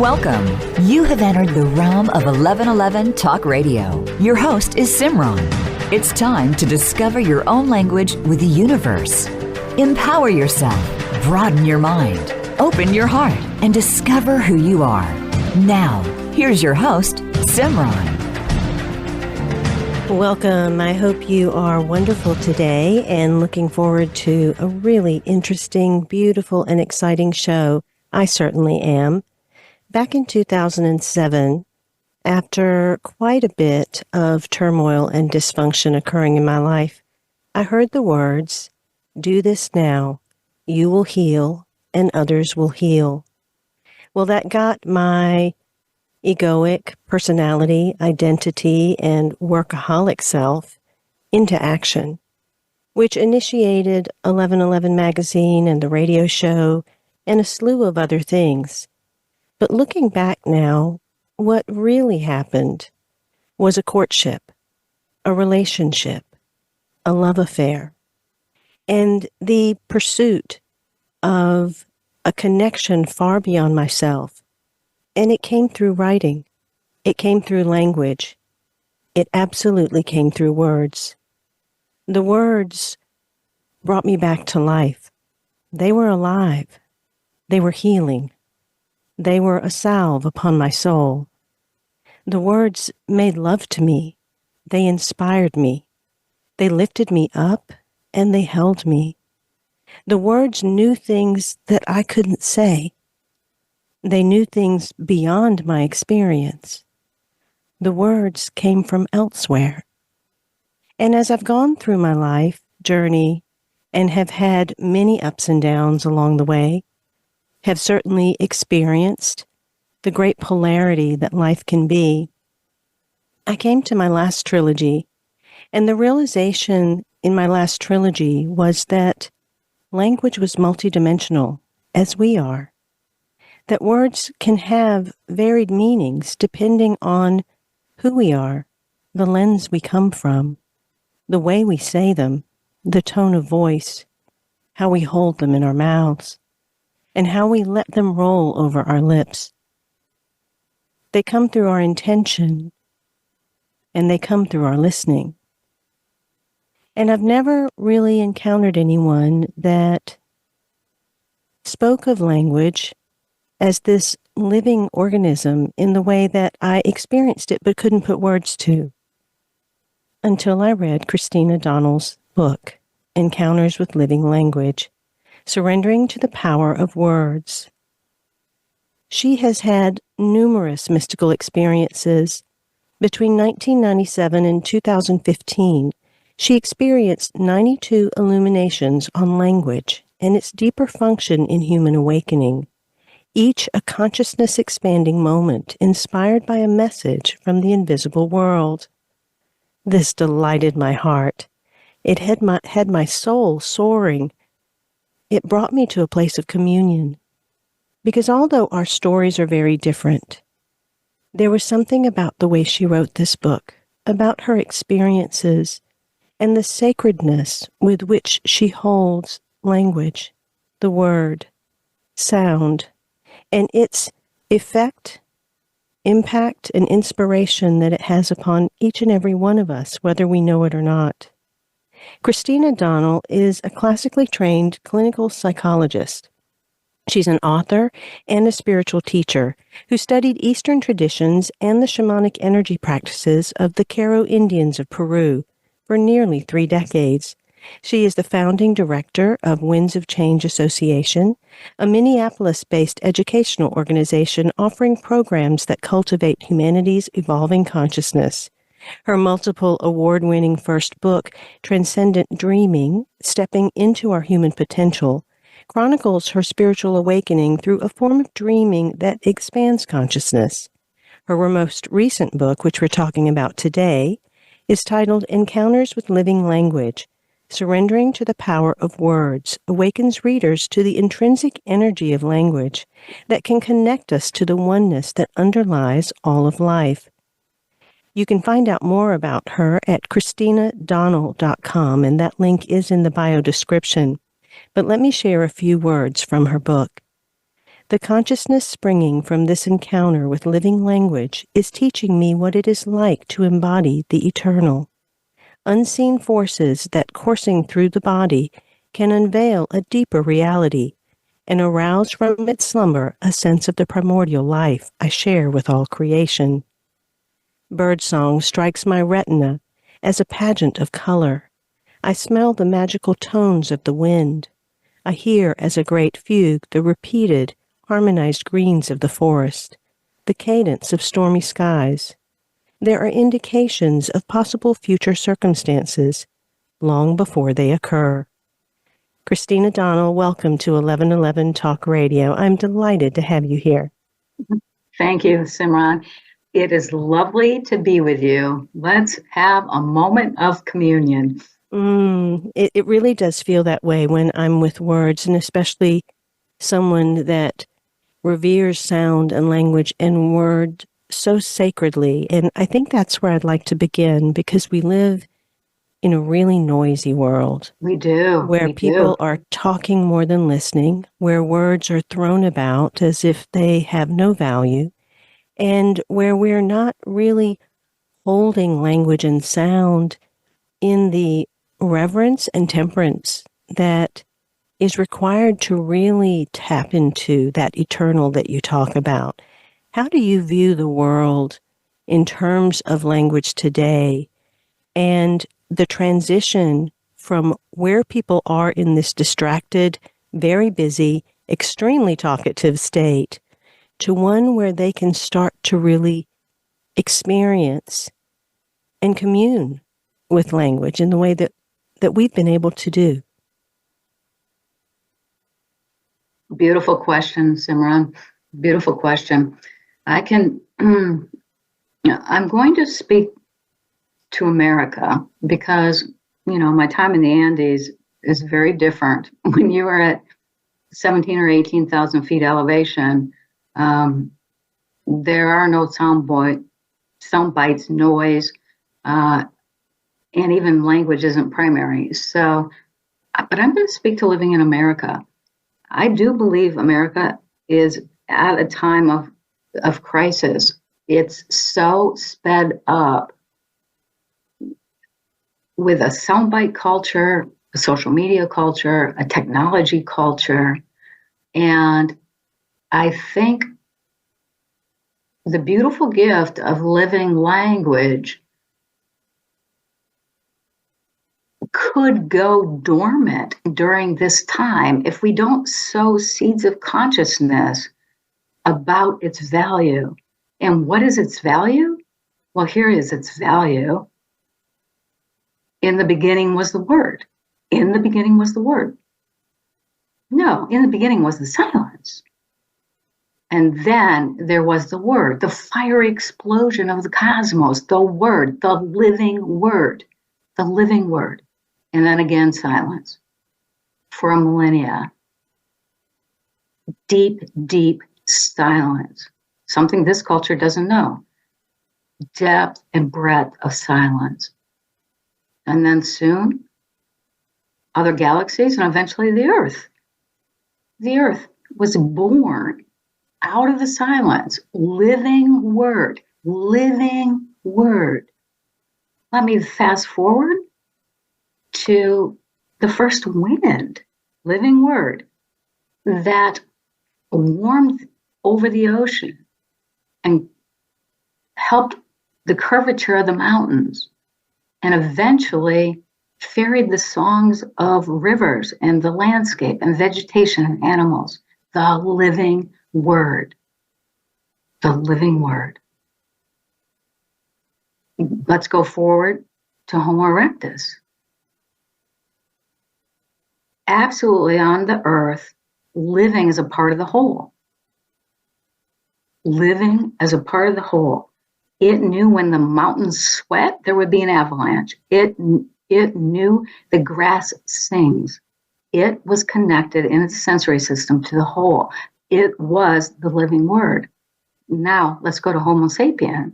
Welcome. You have entered the realm of 1111 Talk Radio. Your host is Simran. It's time to discover your own language with the universe. Empower yourself, broaden your mind, open your heart, and discover who you are. Now, here's your host, Simran. Welcome. I hope you are wonderful today and looking forward to a really interesting, beautiful, and exciting show. I certainly am. Back in 2007, after quite a bit of turmoil and dysfunction occurring in my life, I heard the words, "Do this now, you will heal, and others will heal." Well, that got my egoic personality, identity, and workaholic self into action, which initiated 1111 magazine and the radio show and a slew of other things. But looking back now, what really happened was a courtship, a relationship, a love affair, and the pursuit of a connection far beyond myself. And it came through writing. It came through language. It absolutely came through words. The words brought me back to life. They were alive. They were healing. They were a salve upon my soul. The words made love to me. They inspired me. They lifted me up and they held me. The words knew things that I couldn't say. They knew things beyond my experience. The words came from elsewhere. And as I've gone through my life journey and have had many ups and downs along the way, have certainly experienced the great polarity that life can be, I came to my last trilogy, and the realization in my last trilogy was that language was multidimensional, as we are, that words can have varied meanings depending on who we are, the lens we come from, the way we say them, the tone of voice, how we hold them in our mouths, and how we let them roll over our lips. They come through our intention, and they come through our listening. And I've never really encountered anyone that spoke of language as this living organism in the way that I experienced it but couldn't put words to, until I read Christina Donnell's book, Encounters with Living Language, Surrendering to the Power of Words. She has had numerous mystical experiences. Between 1997 and 2015, she experienced 92 illuminations on language and its deeper function in human awakening, each a consciousness-expanding moment inspired by a message from the invisible world. This delighted my heart. It had my soul soaring. It brought me to a place of communion, because although our stories are very different, there was something about the way she wrote this book, about her experiences, and the sacredness with which she holds language, the word, sound, and its effect, impact, and inspiration that it has upon each and every one of us, whether we know it or not. Christina Donnell is a classically trained clinical psychologist. She's an author and a spiritual teacher who studied Eastern traditions and the shamanic energy practices of the Q'ero Indians of Peru for nearly 3 decades. She is the founding director of Winds of Change Association, a Minneapolis-based educational organization offering programs that cultivate humanity's evolving consciousness. Her multiple award-winning first book, Transcendent Dreaming, Stepping into Our Human Potential, chronicles her spiritual awakening through a form of dreaming that expands consciousness. Her most recent book, which we're talking about today, is titled Encounters with Living Language, Surrendering to the Power of Words, awakens readers to the intrinsic energy of language that can connect us to the oneness that underlies all of life. You can find out more about her at ChristinaDonnell.com, and that link is in the bio description. But let me share a few words from her book. The consciousness springing from this encounter with living language is teaching me what it is like to embody the eternal. Unseen forces that coursing through the body can unveil a deeper reality and arouse from its slumber a sense of the primordial life I share with all creation. Birdsong strikes my retina as a pageant of color. I smell the magical tones of the wind. I hear as a great fugue the repeated, harmonized greens of the forest, the cadence of stormy skies. There are indications of possible future circumstances long before they occur. Christina Donnell, welcome to 1111 Talk Radio. I'm delighted to have you here. Thank you, Simran. It is lovely to be with you. Let's have a moment of communion. It really does feel that way when I'm with words, and especially someone that reveres sound and language and word so sacredly. And I think that's where I'd like to begin, because we live in a really noisy world. We do. Where people are talking more than listening, where words are thrown about as if they have no value, and where we're not really holding language and sound in the reverence and temperance that is required to really tap into that eternal that you talk about. How do you view the world in terms of language today and the transition from where people are in this distracted, very busy, extremely talkative state to one where they can start to really experience and commune with language in the way that we've been able to do? Beautiful question, Simran. Beautiful question. I'm going to speak to America because, my time in the Andes is very different. When you are at 17 or 18,000 feet elevation, there are no sound bites, noise, and even language isn't primary. So, but I'm going to speak to living in America. I do believe America is at a time of crisis. It's so sped up with a soundbite culture, a social media culture, a technology culture. And I think the beautiful gift of living language could go dormant during this time if we don't sow seeds of consciousness about its value. And what is its value? Well, here is its value. In the beginning was the Word. In the beginning was the Word. No, in the beginning was the silence. And then there was the Word, the fiery explosion of the cosmos, the Word, the living Word, the living Word. And then again, silence for a millennia. Deep, deep silence. Something this culture doesn't know. Depth and breadth of silence. And then soon, other galaxies and eventually the Earth. The Earth was born out of the silence. Living Word. Living Word. Let me fast forward to the first wind, living Word, that warmed over the ocean and helped the curvature of the mountains and eventually ferried the songs of rivers and the landscape and vegetation and animals. The living Word. The living Word. Let's go forward to Homo erectus. Absolutely on the earth, living as a part of the whole. Living as a part of the whole. It knew when the mountains sweat, there would be an avalanche. It knew the grass sings. It was connected in its sensory system to the whole. It was the living Word. Now, let's go to Homo sapien.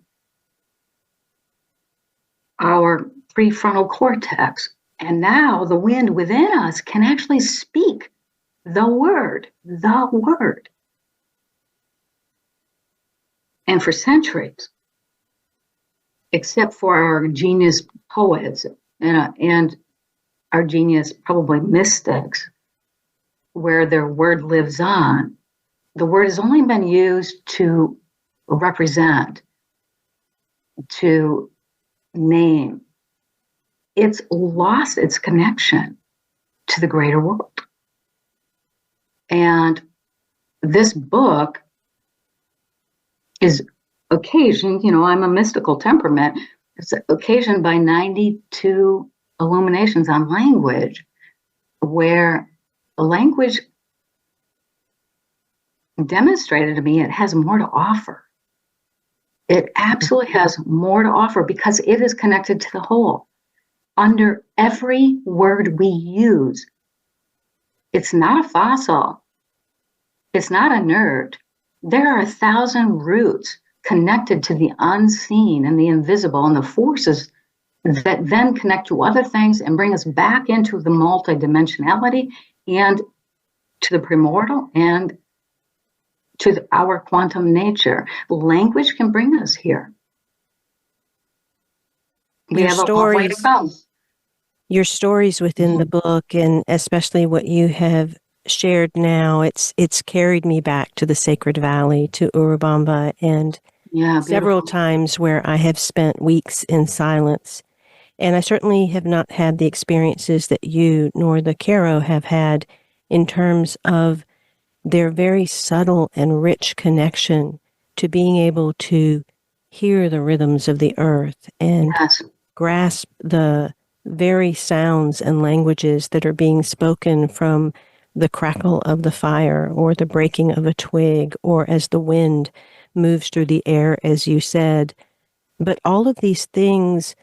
Our prefrontal cortex. And now the wind within us can actually speak the Word, the Word. And for centuries, except for our genius poets and our genius probably mystics, where their word lives on, the word has only been used to represent, to name. It's lost its connection to the greater world. And this book is occasioned, I'm a mystical temperament, it's occasioned by 92 illuminations on language, where the language demonstrated to me it has more to offer. It absolutely has more to offer because it is connected to the whole. Under every word we use, it's not a fossil. It's not inert. There are 1,000 roots connected to the unseen and the invisible and the forces that then connect to other things and bring us back into the multidimensionality and to the primordial and to our quantum nature. Language can bring us here. We have a long way to go. Your stories within the book, and especially what you have shared now, it's carried me back to the Sacred Valley, to Urubamba, and several times where I have spent weeks in silence. And I certainly have not had the experiences that you nor the Caro have had in terms of their very subtle and rich connection to being able to hear the rhythms of the earth and grasp the very sounds and languages that are being spoken from the crackle of the fire or the breaking of a twig or as the wind moves through the air, as you said. But all of these things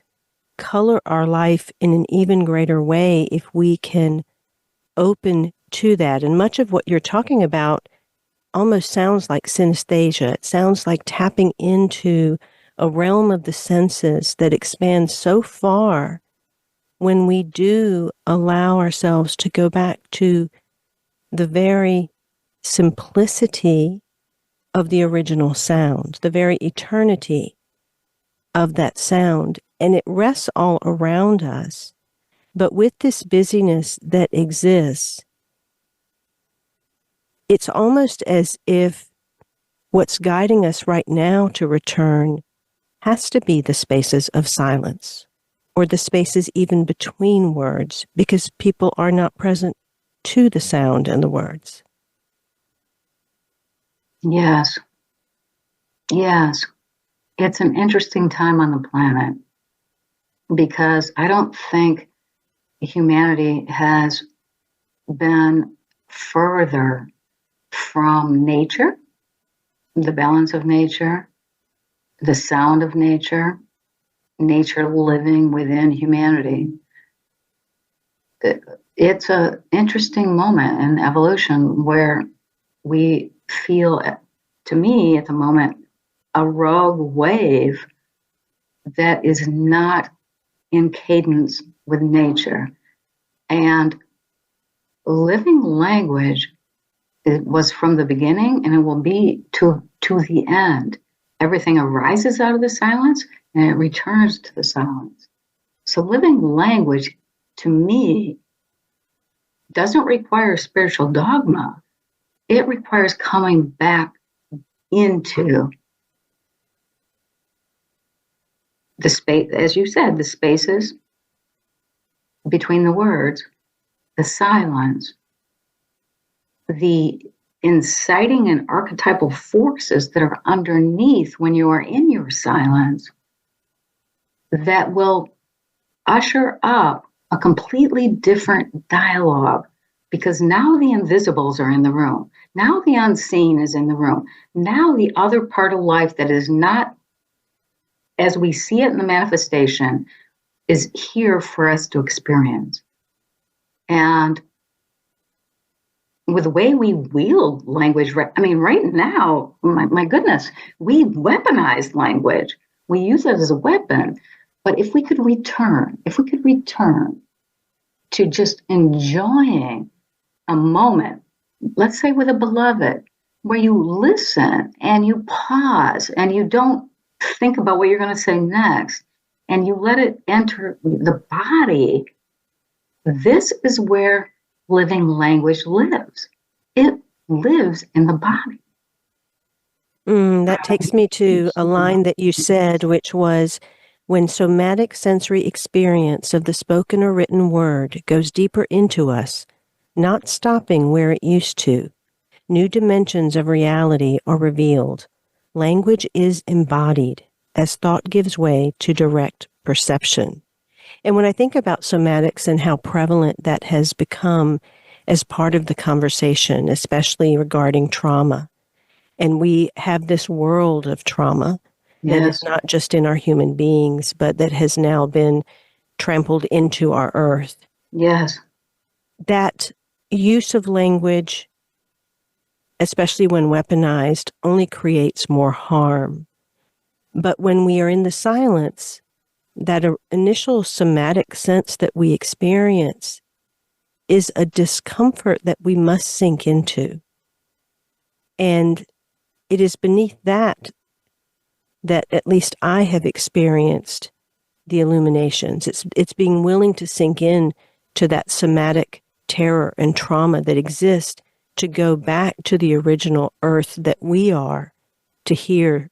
color our life in an even greater way if we can open to that. And much of what you're talking about almost sounds like synesthesia. It sounds like tapping into a realm of the senses that expands so far when we do allow ourselves to go back to the very simplicity of the original sound, the very eternity of that sound. And it rests all around us. But with this busyness that exists, it's almost as if what's guiding us right now to return has to be the spaces of silence, or the spaces even between words, because people are not present to the sound and the words. Yes. Yes. It's an interesting time on the planet because I don't think humanity has been further from nature, the balance of nature, the sound of nature, nature living within humanity. It's an interesting moment in evolution where we feel, to me at the moment, a rogue wave that is not in cadence with nature. And living language, it was from the beginning and it will be to the end. Everything arises out of the silence and it returns to the silence. So living language, to me, doesn't require spiritual dogma. It requires coming back into the space, as you said, the spaces between the words, the silence, the inciting and archetypal forces that are underneath when you are in your silence that will usher up a completely different dialogue, because now the invisibles are in the room. Now the unseen is in the room. Now the other part of life that is not as we see it in the manifestation is here for us to experience. And with the way we wield language, right now, my goodness, we weaponize language. We use it as a weapon. But if we could return to just enjoying a moment, let's say with a beloved, where you listen and you pause and you don't think about what you're going to say next and you let it enter the body, this is where living language lives. It lives in the body. That takes me to a line that you said, which was, when somatic sensory experience of the spoken or written word goes deeper into us, not stopping where it used to, new dimensions of reality are revealed. Language is embodied as thought gives way to direct perception. And when I think about somatics and how prevalent that has become as part of the conversation, especially regarding trauma, and we have this world of trauma that is not just in our human beings, but that has now been trampled into our earth. Yes. That use of language, especially when weaponized, only creates more harm. But when we are in the silence, that initial somatic sense that we experience is a discomfort that we must sink into. And it is beneath that at least I have experienced the illuminations. It's being willing to sink in to that somatic terror and trauma that exists, to go back to the original earth that we are, to hear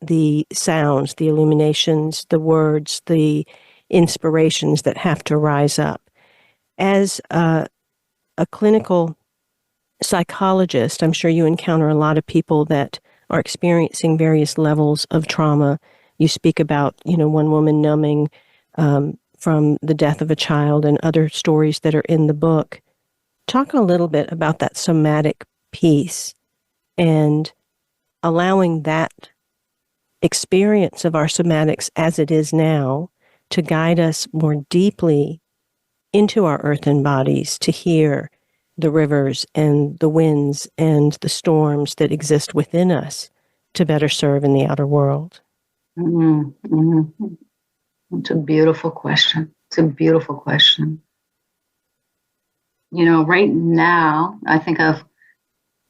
the sounds, the illuminations, the words, the inspirations that have to rise up. As a clinical psychologist, I'm sure you encounter a lot of people that are experiencing various levels of trauma. You speak about, one woman numbing from the death of a child and other stories that are in the book. Talk a little bit about that somatic piece and allowing that experience of our somatics as it is now to guide us more deeply into our earthen bodies, to hear the rivers and the winds and the storms that exist within us to better serve in the outer world? It's a beautiful question. It's a beautiful question. Right now, I think of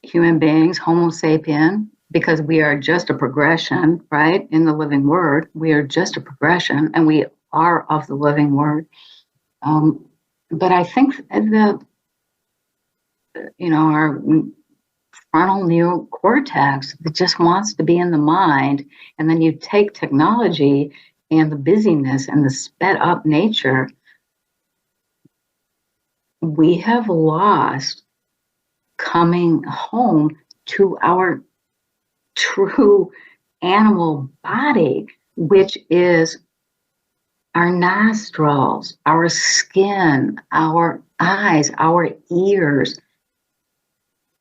human beings, Homo sapien, because we are just a progression, right? In the living word, we are just a progression, and we are of the living word. But I think our frontal neocortex that just wants to be in the mind, and then you take technology and the busyness and the sped up nature, we have lost coming home to our true animal body, which is our nostrils, our skin, our eyes, our ears,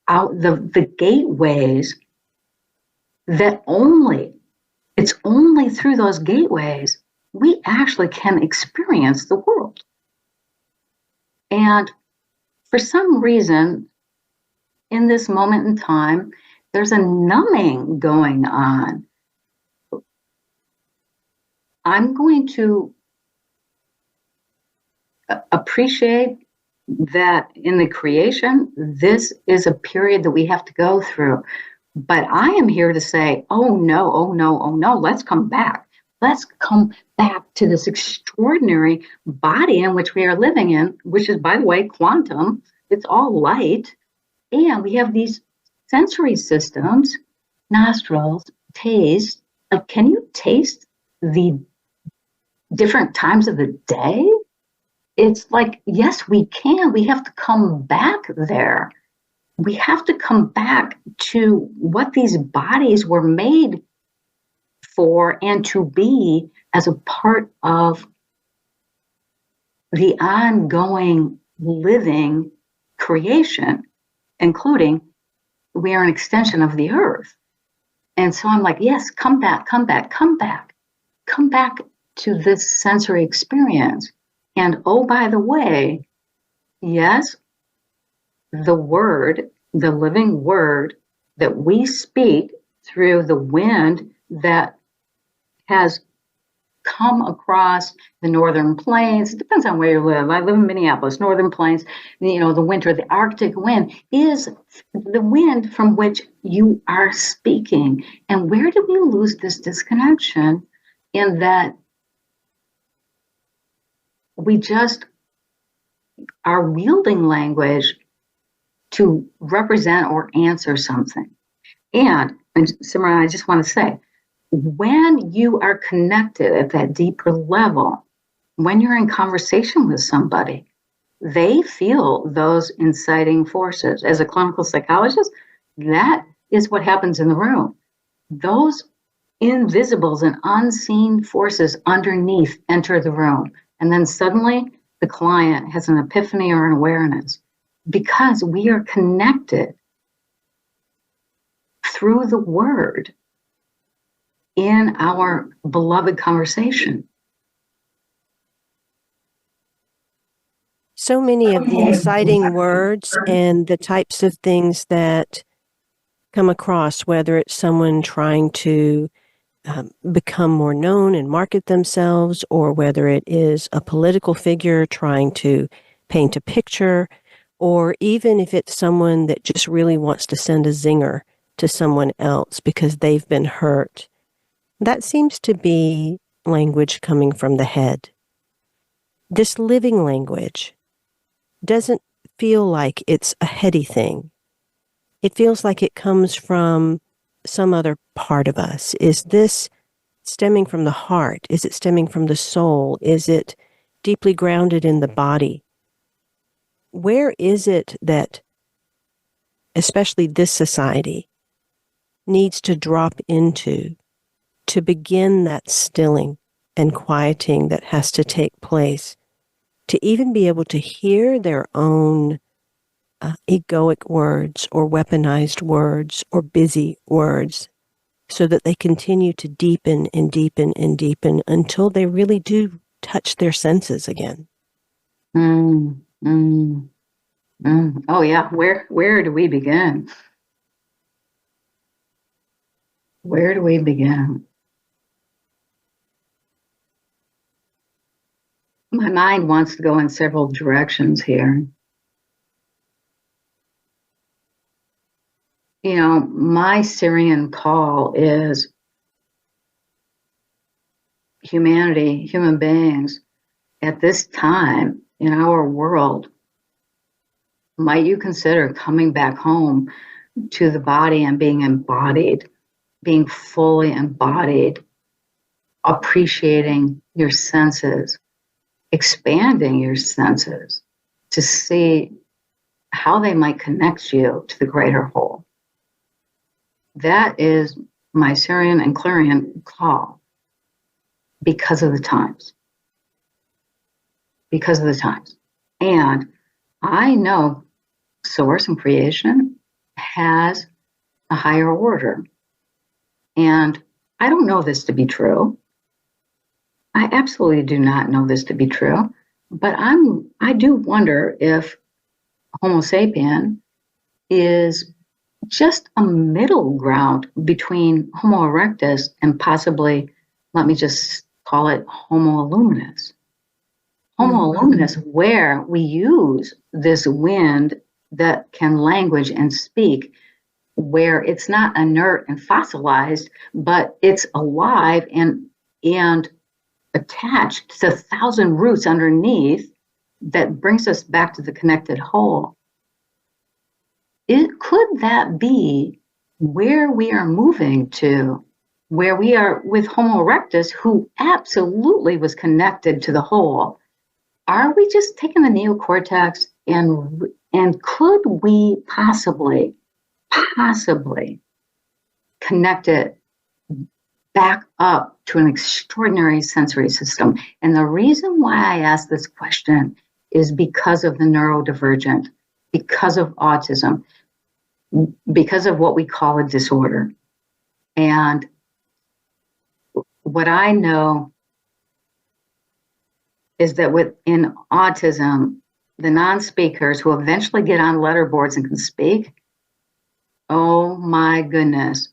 the gateways that it's only through those gateways we actually can experience the world. And for some reason, in this moment in time, there's a numbing going on. I'm going to appreciate that in the creation, this is a period that we have to go through. But I am here to say, oh no, let's come back. Let's come back to this extraordinary body in which we are living in, which is, by the way, quantum. It's all light. And we have these sensory systems, nostrils, taste. Like, can you taste the different times of the day? It's like, yes, we can. We have to come back there. We have to come back to what these bodies were made for and to be as a part of the ongoing living creation, including we are an extension of the earth. And so I'm like, yes, come back to this sensory experience. And oh, by the way, yes, the word, the living word that we speak through the wind that has come across the northern plains. It depends on where you live. I live in Minneapolis, northern plains. The winter, the Arctic wind is the wind from which you are speaking. And where do we lose this disconnection in that we just are wielding language to represent or answer something? And Simran, I just want to say, when you are connected at that deeper level, when you're in conversation with somebody, they feel those inciting forces. As a clinical psychologist, that is what happens in the room. Those invisibles and unseen forces underneath enter the room. And then suddenly the client has an epiphany or an awareness because we are connected through the word in our beloved conversation. So many of the exciting words and the types of things that come across, whether it's someone trying to become more known and market themselves, or whether it is a political figure trying to paint a picture, or even if it's someone that just really wants to send a zinger to someone else because they've been hurt. That seems to be language coming from the head. This living language doesn't feel like it's a heady thing. It feels like it comes from some other part of us. Is this stemming from the heart? Is it stemming from the soul? Is it deeply grounded in the body? Where is it that, especially this society, needs to drop into to begin that stilling and quieting that has to take place, to even be able to hear their own egoic words or weaponized words or busy words, so that they continue to deepen and deepen and deepen until they really do touch their senses again? Oh yeah, where do we begin? Where do we begin? My mind wants to go in several directions here. My Syrian call is humanity, human beings, at this time in our world. Might you consider coming back home to the body and being embodied, being fully embodied, appreciating your senses, expanding your senses to see how they might connect you to the greater whole? That is my Syrian and Clarion call because of the times. Because of the times. And I know Source and creation has a higher order. And I don't know this to be true. I absolutely do not know this to be true. But I do wonder if Homo sapien is just a middle ground between Homo erectus and possibly, let me just call it Homo luminous. Homo luminous, where we use this wind that can language and speak, where it's not inert and fossilized, but it's alive and attached to 1,000 roots underneath that brings us back to the connected whole. Could that be where we are moving to, where we are with Homo erectus, who absolutely was connected to the whole? Are we just taking the neocortex and could we possibly connect it back up to an extraordinary sensory system? And the reason why I ask this question is because of the neurodivergent, because of autism, because of what we call a disorder. And what I know is that within autism, the non-speakers who eventually get on letterboards and can speak, oh my goodness,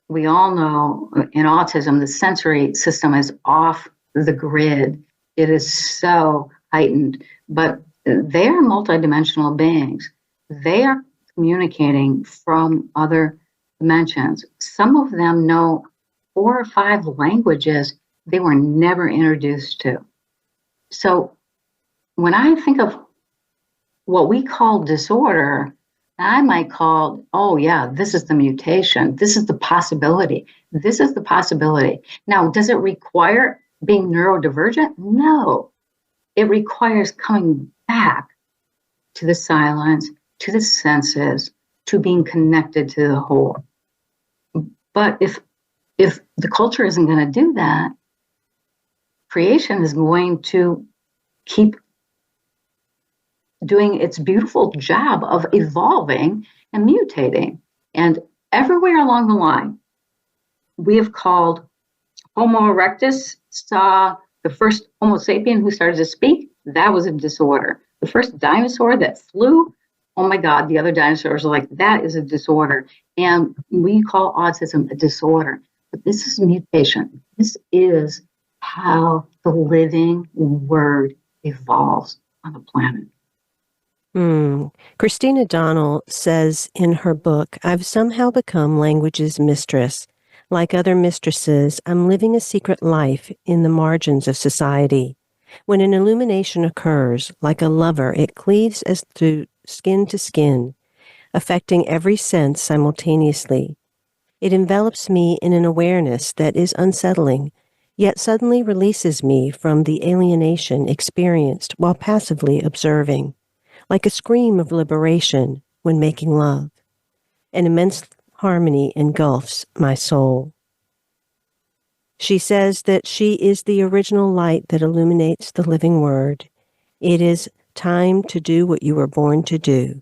we all know in autism, the sensory system is off the grid. It is so heightened, but they are multidimensional beings. They are communicating from other dimensions. Some of them know 4 or 5 languages they were never introduced to. So when I think of what we call disorder, I might call, oh yeah, this is the mutation. This is the possibility. This is the possibility. Now, does it require being neurodivergent? No. It requires coming back to the silence, to the senses, to being connected to the whole. But if the culture isn't going to do that, creation is going to keep doing its beautiful job of evolving and mutating. And everywhere along the line, we have called Homo erectus, saw the first Homo sapien who started to speak, that was a disorder. The first dinosaur that flew, oh my God, the other dinosaurs are like, that is a disorder. And we call autism a disorder. But this is mutation. This is how the living word evolves on the planet. Christina Donnell says in her book, I've somehow become language's mistress. Like other mistresses, I'm living a secret life in the margins of society. When an illumination occurs, like a lover, it cleaves as through skin to skin, affecting every sense simultaneously. It envelops me in an awareness that is unsettling, yet suddenly releases me from the alienation experienced while passively observing, like a scream of liberation when making love. An immense harmony engulfs my soul. She says that she is the original light that illuminates the living word. It is time to do what you were born to do,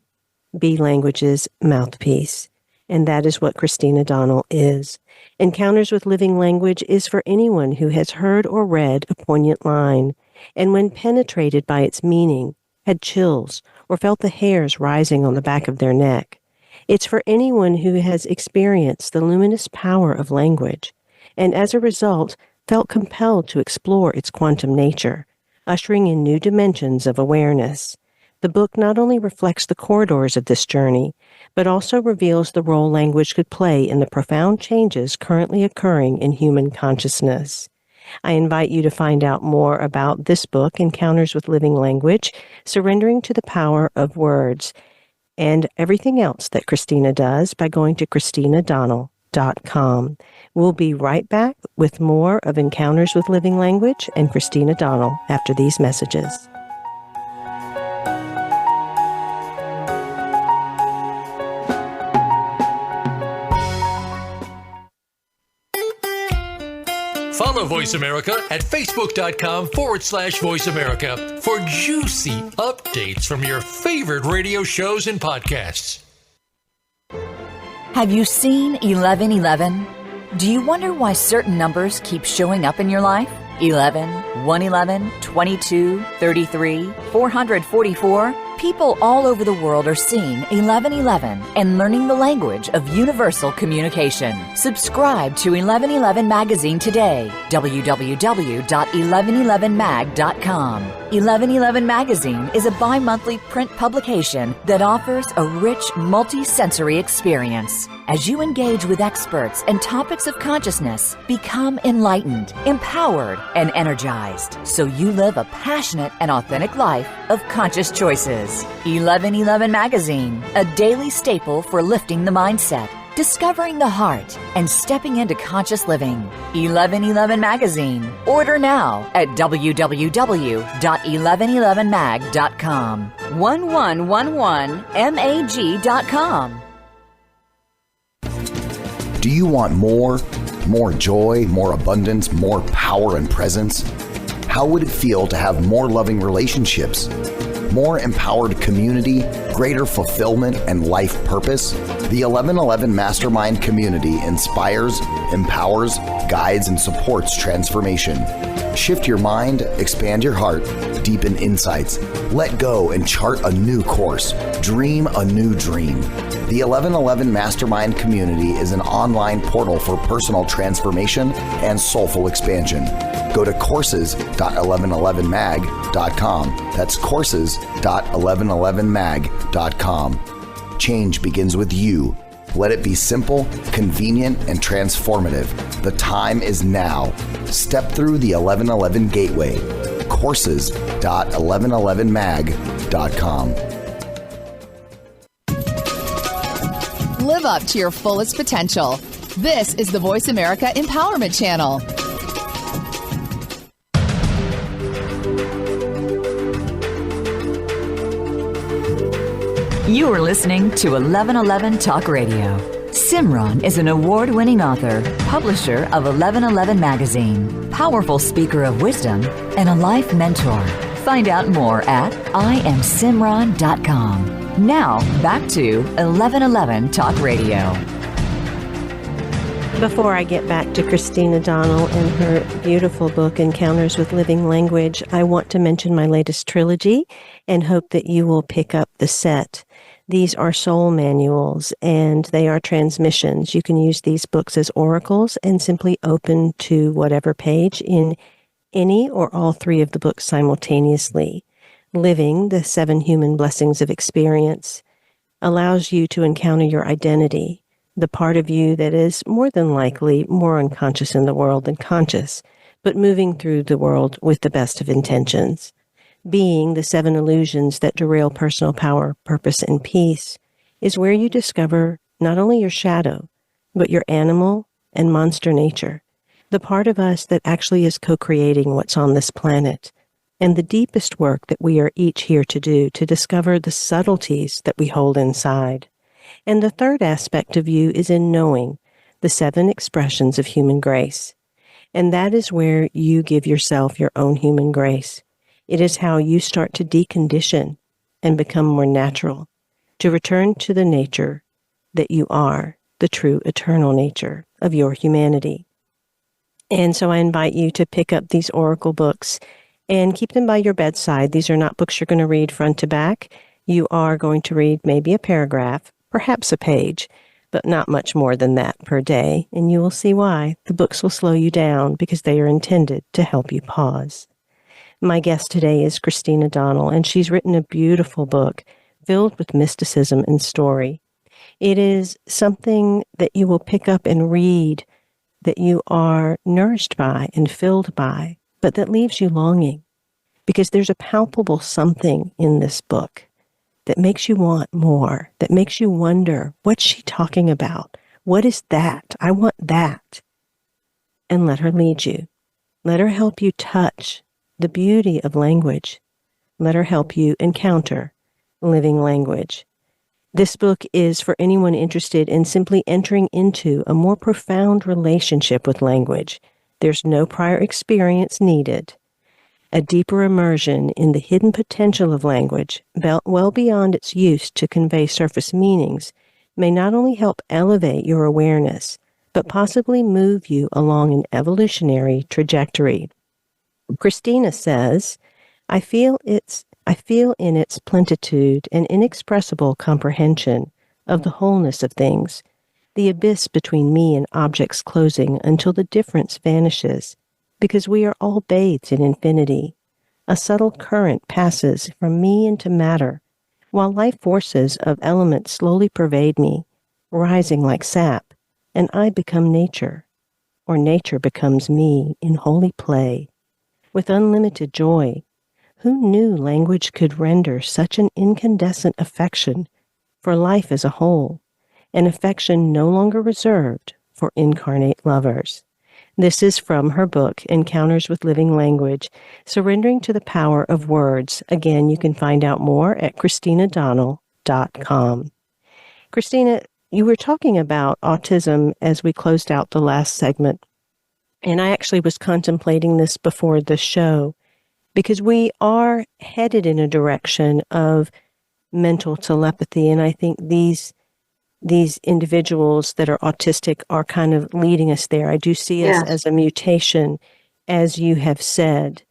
be language's mouthpiece. And that is what Christina Donnell is. Encounters with Living Language is for anyone who has heard or read a poignant line, and when penetrated by its meaning, had chills, or felt the hairs rising on the back of their neck. It's for anyone who has experienced the luminous power of language, and as a result, felt compelled to explore its quantum nature, ushering in new dimensions of awareness. The book not only reflects the corridors of this journey, but also reveals the role language could play in the profound changes currently occurring in human consciousness. I invite you to find out more about this book, Encounters with Living Language, Surrendering to the Power of Words, and everything else that Christina does by going to ChristinaDonnell.com. We'll be right back with more of Encounters with Living Language and Christina Donnell after these messages. Follow Voice America at Facebook.com/Voice America for juicy updates from your favorite radio shows and podcasts. Have you seen 1111? Do you wonder why certain numbers keep showing up in your life? 11, 111, 22, 33, 444. People all over the world are seeing 1111 and learning the language of universal communication. Subscribe to 1111 Magazine today. www.1111mag.com. 1111 Magazine is a bi-monthly print publication that offers a rich, multi-sensory experience. As you engage with experts and topics of consciousness, become enlightened, empowered, and energized, so you live a passionate and authentic life of conscious choices. 1111 Magazine, a daily staple for lifting the mindset, discovering the heart, and stepping into conscious living. 1111 Magazine. Order now at www.1111mag.com. 1111mag.com. Do you want more? More joy, more abundance, more power and presence? How would it feel to have more loving relationships? More empowered community, greater fulfillment, and life purpose? The 1111 Mastermind community inspires, empowers, guides, and supports transformation. Shift your mind, expand your heart, deepen insights. Let go and chart a new course. Dream a new dream. The 1111 Mastermind Community is an online portal for personal transformation and soulful expansion. Go to courses.1111mag.com. That's courses.1111mag.com. Change begins with you. Let it be simple, convenient, and transformative. The time is now. Step through the 1111 gateway. Courses.1111mag.com. Live up to your fullest potential. This is the Voice America Empowerment Channel. You are listening to 1111 Talk Radio. Simran is an award-winning author, publisher of 1111 Magazine, powerful speaker of wisdom, and a life mentor. Find out more at IamSimran.com. Now, back to 1111 Talk Radio. Before I get back to Christina Donnell and her beautiful book, Encounters with Living Language, I want to mention my latest trilogy and hope that you will pick up the set. These are soul manuals, and they are transmissions. You can use these books as oracles and simply open to whatever page in any or all three of the books simultaneously. Living the 7 Human Blessings of Experience allows you to encounter your identity, the part of you that is more than likely more unconscious in the world than conscious, but moving through the world with the best of intentions. Being the 7 illusions that derail personal power, purpose, and peace is where you discover not only your shadow, but your animal and monster nature, the part of us that actually is co-creating what's on this planet, and the deepest work that we are each here to do to discover the subtleties that we hold inside. And the third aspect of you is in knowing the 7 expressions of human grace. And that is where you give yourself your own human grace. It is how you start to decondition and become more natural, to return to the nature that you are, the true eternal nature of your humanity. And so I invite you to pick up these oracle books and keep them by your bedside. These are not books you're going to read front to back. You are going to read maybe a paragraph, perhaps a page, but not much more than that per day. And you will see why. The books will slow you down because they are intended to help you pause. My guest today is Christina Donnell, and she's written a beautiful book filled with mysticism and story. It is something that you will pick up and read, that you are nourished by and filled by, but that leaves you longing, because there's a palpable something in this book that makes you want more, that makes you wonder, what's she talking about? What is that? I want that. And let her lead you. Let her help you touch the beauty of language. Let her help you encounter living language. This book is for anyone interested in simply entering into a more profound relationship with language. There's no prior experience needed. A deeper immersion in the hidden potential of language, well beyond its use to convey surface meanings, may not only help elevate your awareness, but possibly move you along an evolutionary trajectory. Christina says, I feel in its plenitude an inexpressible comprehension of the wholeness of things, the abyss between me and objects closing until the difference vanishes, because we are all bathed in infinity. A subtle current passes from me into matter, while life forces of elements slowly pervade me, rising like sap, and I become nature, or nature becomes me in holy play. With unlimited joy, who knew language could render such an incandescent affection for life as a whole, an affection no longer reserved for incarnate lovers? This is from her book, Encounters with Living Language, Surrendering to the Power of Words. Again, you can find out more at ChristinaDonnell.com. Christina, you were talking about autism as we closed out the last segment. And I actually was contemplating this before the show, because we are headed in a direction of mental telepathy. And I think these individuals that are autistic are kind of leading us there. I do see us as a mutation as you have said.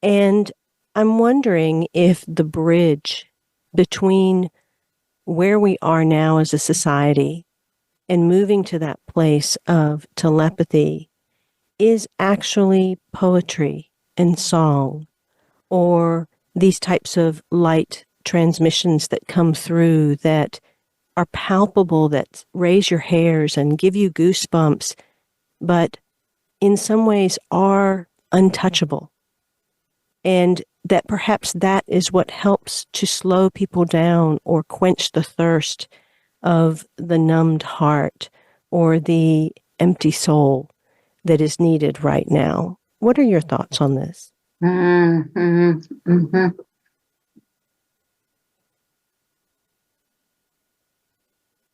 And I'm wondering if the bridge between where we are now as a society and moving to that place of telepathy is actually poetry and song, or these types of light transmissions that come through that are palpable, that raise your hairs and give you goosebumps, but in some ways are untouchable. And that perhaps that is what helps to slow people down or quench the thirst of the numbed heart or the empty soul that is needed right now. What are your thoughts on this? Mm-hmm. Mm-hmm.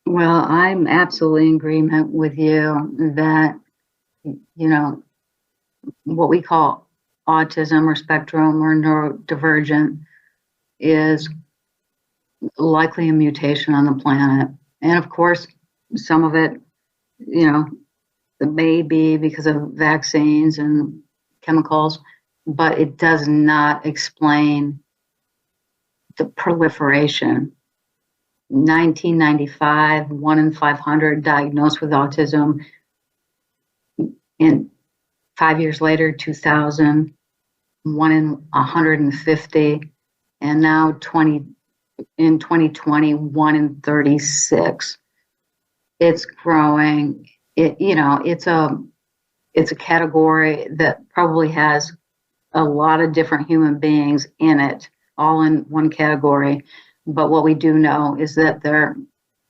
Well, I'm absolutely in agreement with you that, what we call autism or spectrum or neurodivergent is likely a mutation on the planet. And of course, some of it, it may be because of vaccines and chemicals, but it does not explain the proliferation. 1995, 1 in 500 diagnosed with autism. And 5 years later, 2000, 1 in 150. And now in 2020, 1 in 36. It's growing. It's a category that probably has a lot of different human beings in it, all in one category. But what we do know is that they're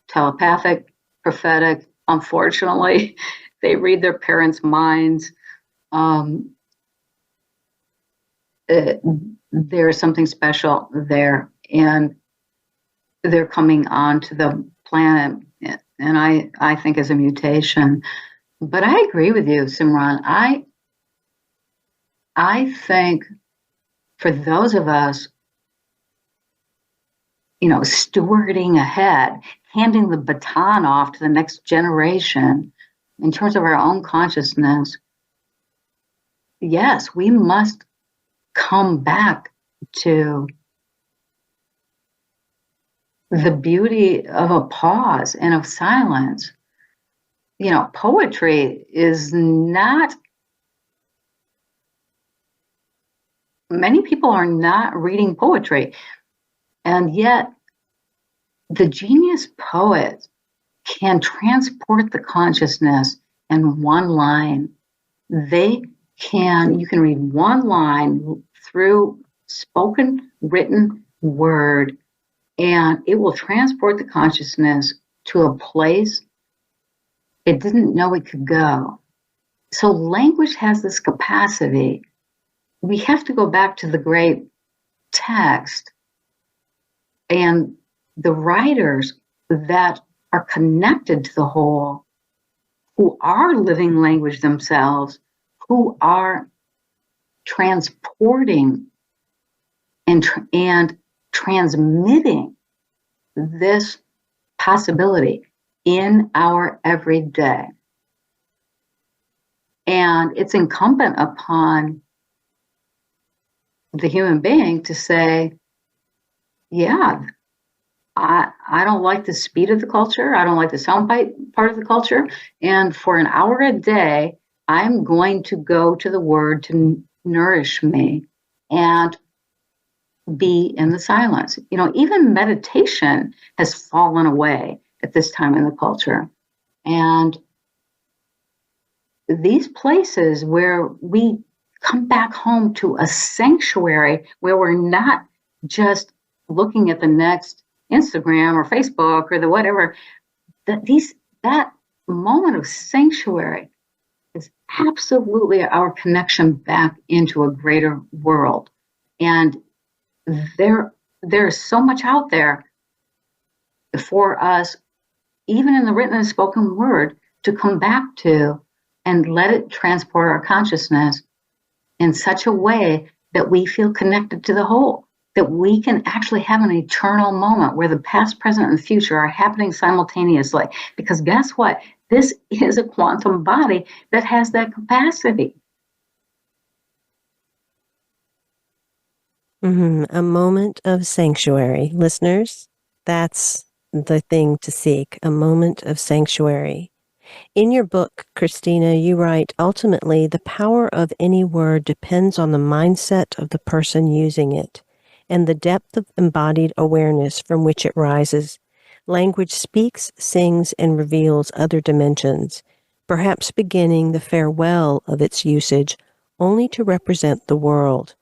telepathic, prophetic. Unfortunately, they read their parents' minds. There's something special there, and they're coming onto the planet, and I think is a mutation. But I agree with you, Simran. I think for those of us, stewarding ahead, handing the baton off to the next generation in terms of our own consciousness, yes, we must come back to the beauty of a pause and of silence. Poetry is not, many people are not reading poetry. And yet, the genius poet can transport the consciousness in one line. You can read one line through spoken, written word, and it will transport the consciousness to a place it didn't know it could go. So language has this capacity. We have to go back to the great text and the writers that are connected to the whole, who are living language themselves, who are transporting and transmitting this possibility in our everyday. And it's incumbent upon the human being to say, yeah, I don't like the speed of the culture. I don't like the soundbite part of the culture. And for an hour a day, I'm going to go to the word to nourish me and be in the silence. Even meditation has fallen away at this time in the culture. And these places where we come back home to a sanctuary where we're not just looking at the next Instagram or Facebook or the whatever, that moment of sanctuary is absolutely our connection back into a greater world. And there's so much out there for us, even in the written and spoken word, to come back to and let it transport our consciousness in such a way that we feel connected to the whole, that we can actually have an eternal moment where the past, present, and future are happening simultaneously. Because guess what? This is a quantum body that has that capacity. A moment of sanctuary. Listeners, that's the thing to seek, a moment of sanctuary. In your book, Christina, you write, ultimately, the power of any word depends on the mindset of the person using it and the depth of embodied awareness from which it rises. Language speaks, sings, and reveals other dimensions, perhaps beginning the farewell of its usage only to represent the world.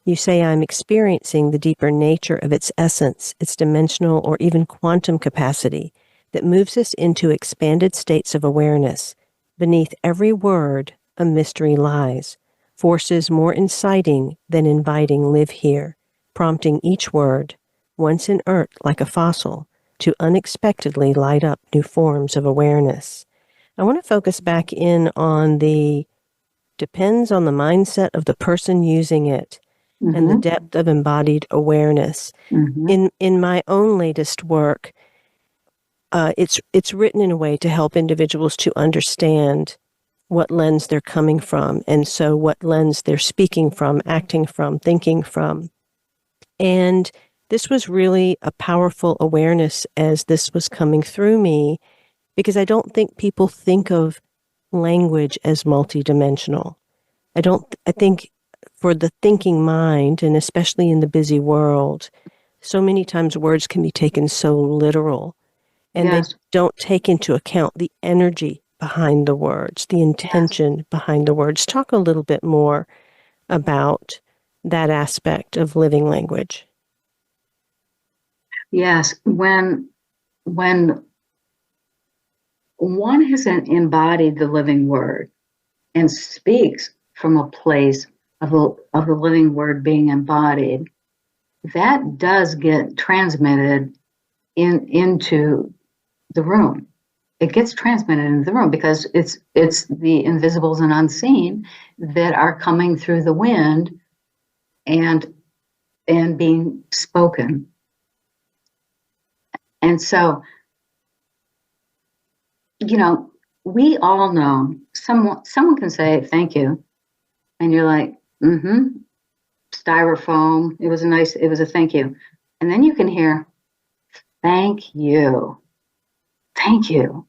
You say, I'm experiencing the deeper nature of its essence, its dimensional or even quantum capacity that moves us into expanded states of awareness. Beneath every word, a mystery lies. Forces more inciting than inviting live here, prompting each word, once inert like a fossil, to unexpectedly light up new forms of awareness. I want to focus back in on the depends on the mindset of the person using it and the depth of embodied awareness. In my own latest work, it's written in a way to help individuals to understand what lens they're coming from, and so what lens they're speaking from, acting from, thinking from. And this was really a powerful awareness as this was coming through me, because I don't think people think of language as multidimensional. I think for the thinking mind, and especially in the busy world, so many times words can be taken so literal, and they don't take into account the energy behind the words, the intention behind the words. Talk a little bit more about that aspect of living language. Yes, when one has embodied the living word and speaks from a place of the living word being embodied, that does get transmitted into the room. It gets transmitted into the room because it's the invisibles and unseen that are coming through the wind and being spoken. And so, we all know someone can say thank you, and you're like, styrofoam. It was a thank you. And then you can hear, thank you. Thank you.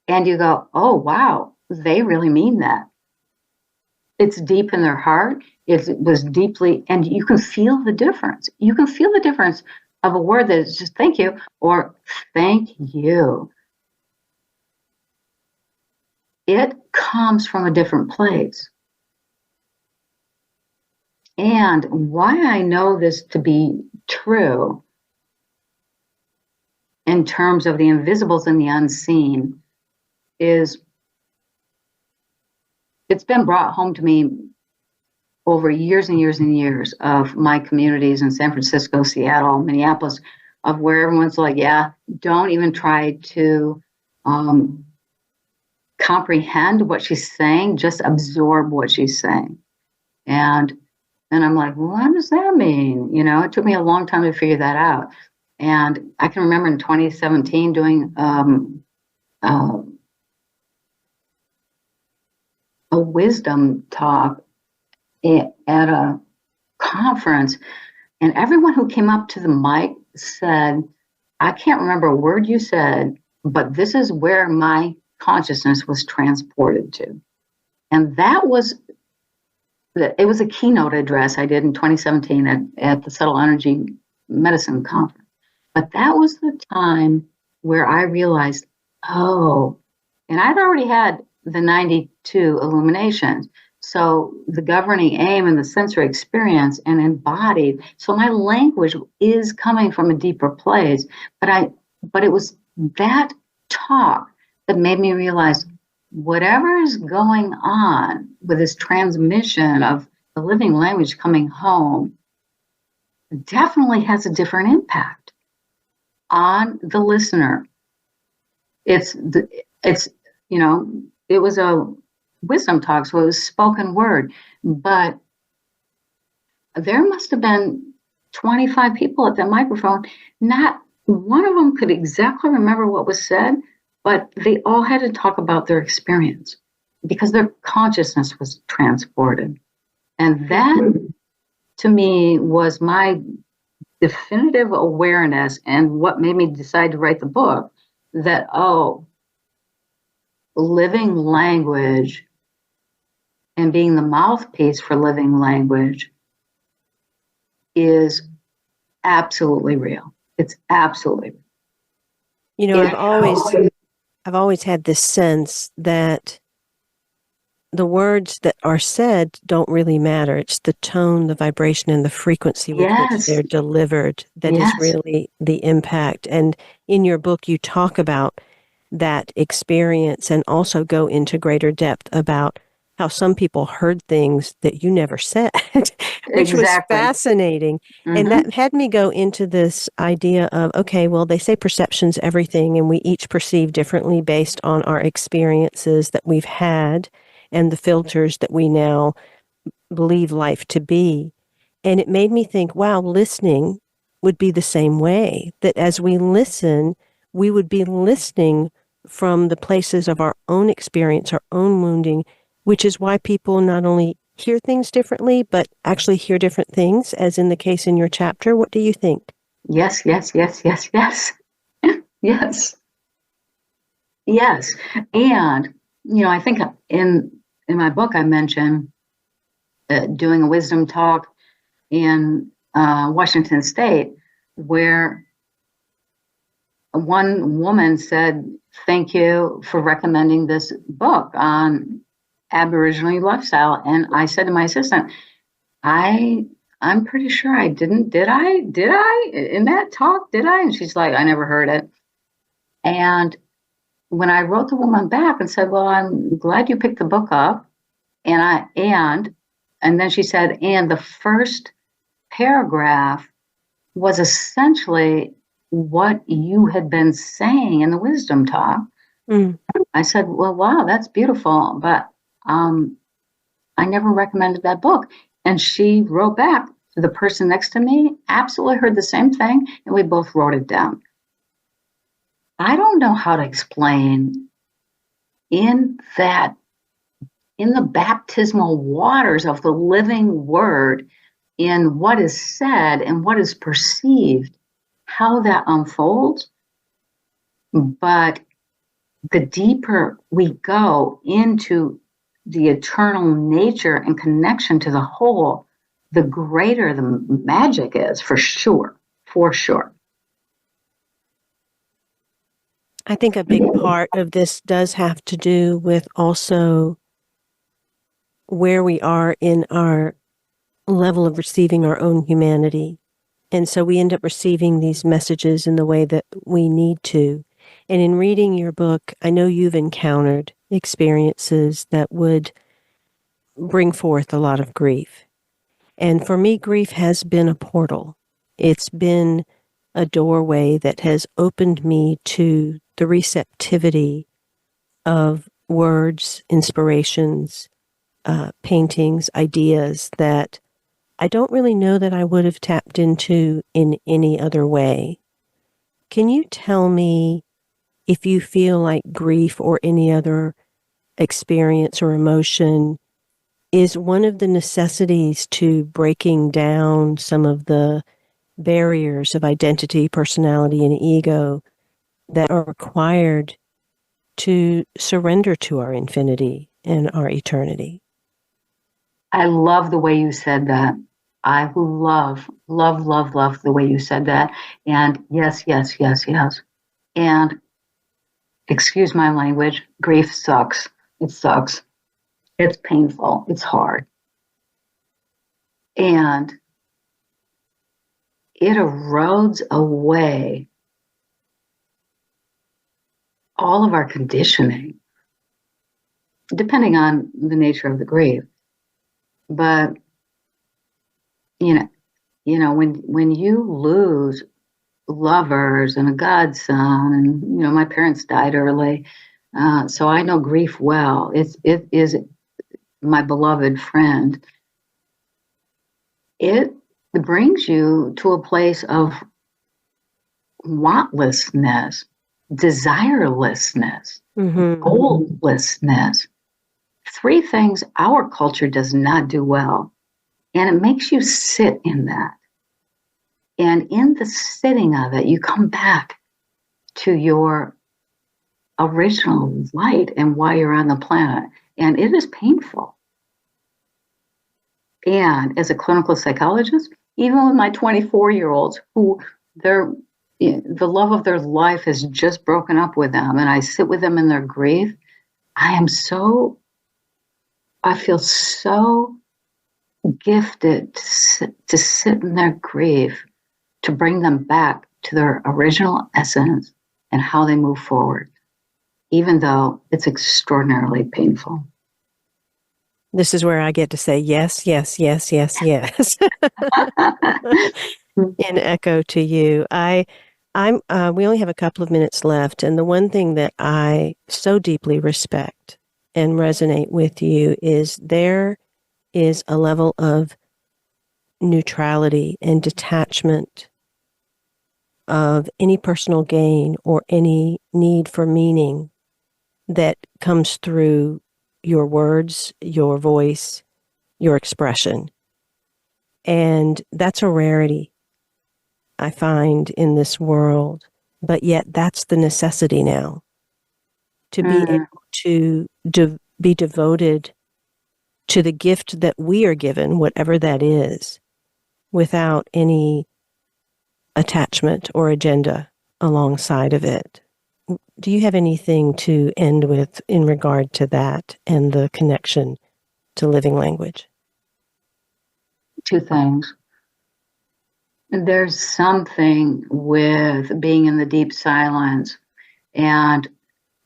And you go, oh, wow, they really mean that. It's deep in their heart. It was deeply, and you can feel the difference. You can feel the difference of a word that is just thank you or thank you. It comes from a different place. And why I know this to be true in terms of the invisibles and the unseen is it's been brought home to me over years and years and years of my communities in San Francisco, Seattle, Minneapolis, of where everyone's like, yeah, don't even try to comprehend what she's saying, just absorb what she's saying. And I'm like, well, what does that mean? It took me a long time to figure that out. And I can remember in 2017 doing a wisdom talk at a conference, and everyone who came up to the mic said, I can't remember a word you said, but this is where my consciousness was transported to. And it was a keynote address I did in 2017 at the Subtle Energy Medicine Conference. But that was the time where I realized, and I'd already had the 92 illuminations. So the governing aim and the sensory experience and embodied. So my language is coming from a deeper place. But it was that talk that made me realize whatever is going on with this transmission of the living language coming home definitely has a different impact on the listener. It was a wisdom talk, so it was spoken word, but there must have been 25 people at the microphone. Not one of them could exactly remember what was said, but they all had to talk about their experience because their consciousness was transported. And that to me was my definitive awareness, and what made me decide to write the book, that, living language and being the mouthpiece for living language is absolutely real. It's absolutely real. You know, I've always had this sense that the words that are said don't really matter. It's the tone, the vibration, and the frequency with which they're delivered that is really the impact. And in your book, you talk about that experience and also go into greater depth about how some people heard things that you never said, which was fascinating. And that had me go into this idea of, okay, well, they say perception's everything, and we each perceive differently based on our experiences that we've had and the filters that we now believe life to be. And it made me think, wow, listening would be the same way, that as we listen, we would be listening from the places of our own experience, our own wounding, which is why people not only hear things differently, but actually hear different things, as in the case in your chapter. What do you think? Yes. Yes. And, I think in my book, I mentioned doing a wisdom talk in Washington State, where one woman said, "Thank you for recommending this book on Aboriginal lifestyle." And I said to my assistant, I'm pretty sure I didn't. Did I? In that talk, did I? And she's like, "I never heard it." And when I wrote the woman back and said, "Well, I'm glad you picked the book up," and then she said, and the first paragraph was essentially what you had been saying in the wisdom talk. I said, "Well, wow, that's beautiful, but I never recommended that book." And she wrote back, the person next to me absolutely heard the same thing, and we both wrote it down. I don't know how to explain in the baptismal waters of the living word, in what is said and what is perceived, how that unfolds. But the deeper we go into the eternal nature and connection to the whole, the greater the magic is, for sure. I think a big part of this does have to do with also where we are in our level of receiving our own humanity. And so we end up receiving these messages in the way that we need to. And in reading your book, I know you've encountered experiences that would bring forth a lot of grief. And for me, grief has been a portal. It's been a doorway that has opened me to the receptivity of words, inspirations, paintings, ideas that I don't really know that I would have tapped into in any other way. Can you tell me if you feel like grief or any other experience or emotion is one of the necessities to breaking down some of the barriers of identity, personality, and ego that are required to surrender to our infinity and our eternity? I love the way you said that. I love the way you said that. And yes. And excuse my language, grief sucks. It sucks. It's painful. It's hard. And it erodes away all of our conditioning, depending on the nature of the grief. But when you lose lovers and a godson, and my parents died early, so I know grief well. It is my beloved friend. It brings you to a place of wantlessness, desirelessness, goallessness. Three things our culture does not do well. And it makes you sit in that. And in the sitting of it, you come back to your original light and why you're on the planet. And it is painful. And as a clinical psychologist, even with my 24-year-olds who the love of their life has just broken up with them, and I sit with them in their grief, I feel so gifted to sit in their grief, to bring them back to their original essence and how they move forward, even though it's extraordinarily painful. This is where I get to say yes, yes, yes, yes, yes. In echo to you. We only have a couple of minutes left, and the one thing that I so deeply respect and resonate with you is there is a level of neutrality and detachment of any personal gain or any need for meaning that comes through your words, your voice, your expression. And that's a rarity, I find, in this world. But yet that's the necessity now, to be able to be devoted to the gift that we are given, whatever that is, without any attachment or agenda alongside of it. Do you have anything to end with in regard to that and the connection to living language? Two things. There's something with being in the deep silence and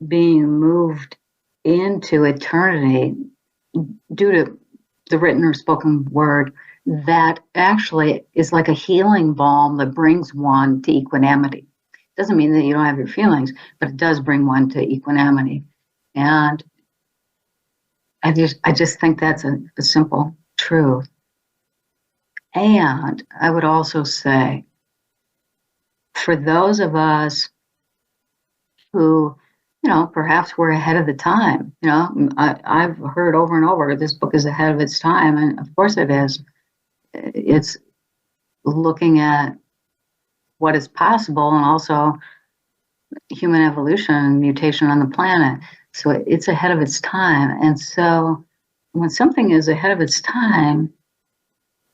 being moved into eternity due to the written or spoken word that actually is like a healing balm that brings one to equanimity. Doesn't mean that you don't have your feelings, but it does bring one to equanimity. And I just think that's a simple truth. And I would also say, for those of us who, perhaps we're ahead of the time, I've heard over and over, this book is ahead of its time, and of course it is. It's looking at what is possible and also human evolution and mutation on the planet. So it's ahead of its time. And so when something is ahead of its time,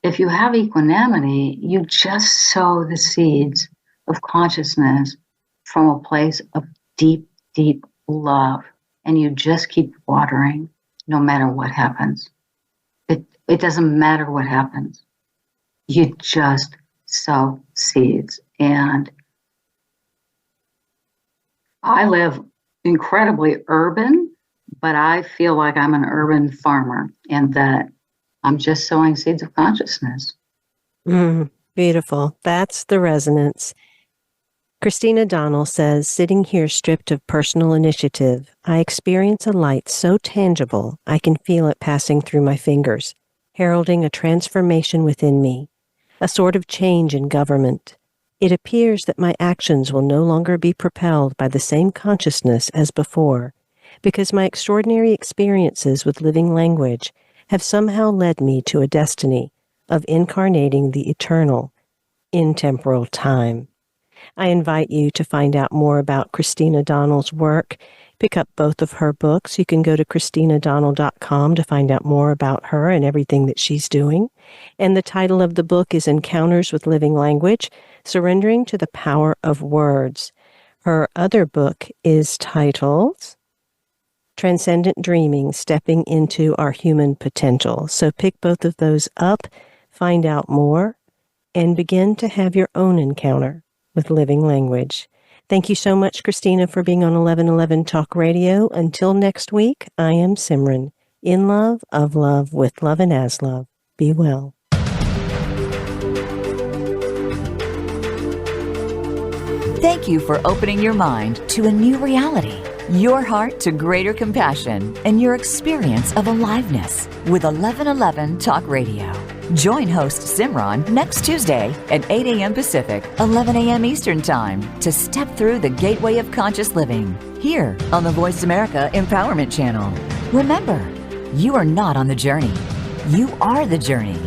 if you have equanimity, you just sow the seeds of consciousness from a place of deep, deep love. And you just keep watering no matter what happens. It doesn't matter what happens. You just sow seeds. And I live incredibly urban, but I feel like I'm an urban farmer and that I'm just sowing seeds of consciousness. Beautiful. That's the resonance. Christina Donnell says, sitting here stripped of personal initiative, I experience a light so tangible I can feel it passing through my fingers, heralding a transformation within me, a sort of change in government. It appears that my actions will no longer be propelled by the same consciousness as before, because my extraordinary experiences with living language have somehow led me to a destiny of incarnating the eternal, intemporal time. I invite you to find out more about Christina Donnell's work. Pick up both of her books. You can go to christinadonnell.com to find out more about her and everything that she's doing. And the title of the book is Encounters with Living Language, Surrendering to the Power of Words. Her other book is titled Transcendent Dreaming, Stepping into Our Human Potential. So pick both of those up, find out more, and begin to have your own encounter with living language. Thank you so much, Christina, for being on 1111 Talk Radio. Until next week, I am Simran. In love, of love, with love, and as love. Be well. Thank you for opening your mind to a new reality, your heart to greater compassion, and your experience of aliveness with 1111 Talk Radio. Join host Simran next Tuesday at 8 a.m. Pacific, 11 a.m. Eastern Time to step through the gateway of conscious living here on the Voice America Empowerment Channel. Remember, you are not on the journey. You are the journey.